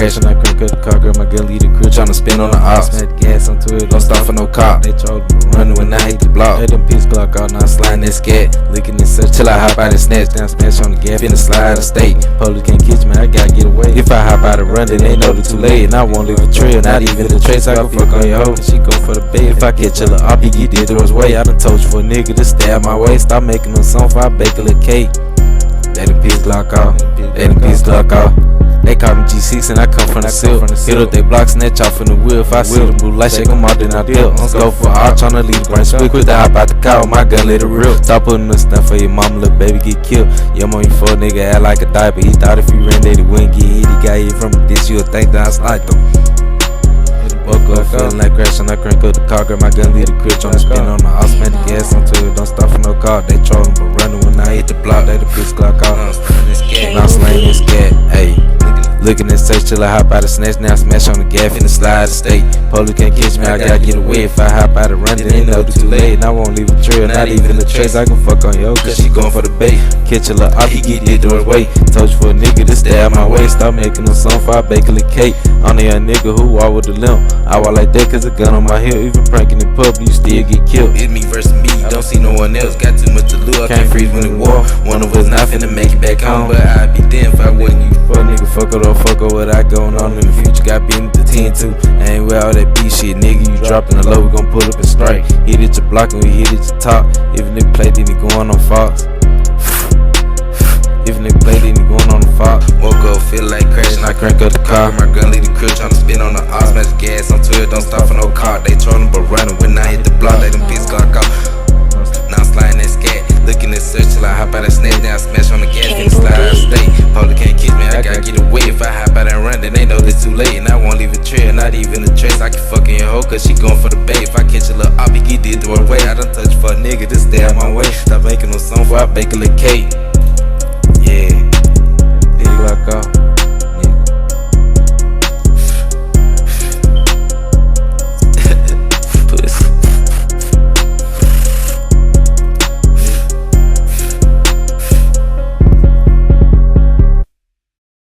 crashing, I crank up the car, girl, my gun lead the crew, tryna spin on the ops. Smack the gas onto it, don't stop for no cop. They trollin', running when I hit the block. Had them piece Glock out, now I'm sliding that scat. Licking and such till I hop out and snatch down, smash on the gas, finna slide out of state. Police can't catch me, I gotta get away. If I hop out and run, then they know it's too late, and I won't leave a trail, not even a trace. I can fuck on your hoe, she go for the bait. If I catch a little op, he get dead through his way. I done told you for a nigga to stab my way. Stop making them songs before I bake a little cake. They done piss Glock off, they done piss Glock off. They call me G6 and I come from the silk. Hit up they block, snatch off in the wheel. If I see the blue light, shake them out, then I dip. Let's go for all, tryna leave the brain quick. Quit the hop out the car with my gun, let it rip. Stop putting the stuff for your mama, little baby get killed. Your on you for a nigga, act like a diaper. He thought if he ran that he wouldn't get hit. He got hit from a ditch, you'll think that I slide them. Woke up feeling like crashing, I crank up the car, grab my gun, leave the crib, tryna spin on the ops, smack the gas onto it, don't stop for no car. They trollin', but running when I hit the block, they the piss Glock off. Now I'm slaying this cat, ayy. Looking at search till I hop out of snatch, now I smash on the gas, finna slide the state. Police can't catch me, I gotta get away. If I hop out and run, then they know it's too late. And I won't leave a trail, not even a trace. I can fuck on yo, cause she going for the bait. Catch a little op, he get dead through his way. Told you for a nigga to stab my way. Stop making them songs before I bake a little cake. On a young nigga who walk with a limp. I walk like that cause a gun on my hip. Even pranking in public, you still get killed. It's me versus me, don't see no one else. Got too much to lose, I can't freeze when it war. One of us not finna make it back home, but I'd be damned if I wasn't you. Fuck nigga, fuck or don't fuck or what I going on in the future. Got beaten to 10-2. I ain't with all that B shit, nigga. You dropping the low, we gon' pull up and strike. Hit it your block and we hit it your top. Even if play, then he going on Fox. Even if play, then he going on the Fox. Woke up, feel like crashing, I crank up the car. My gun lead the crib, tryna spin on the ops. Smash the gas onto it, don't stop for no car. They trollin', but running when I hit the block. They done piss Glock off. Now I'm sliding that scat. Looking at search till I hop out and snatch down, smash on the gas, finna slide out of state. Police can't catch me, I gotta get away. If I hop out and run, then they know it's too late. And I won't leave a trail, not even a trace. I can fuck in your hoe, cause she going for the bait. If I catch a little op, he get dead through her way. I done touch for a nigga to stay out my way. Stop making no song before I bake a little cake. Yeah, Glock off.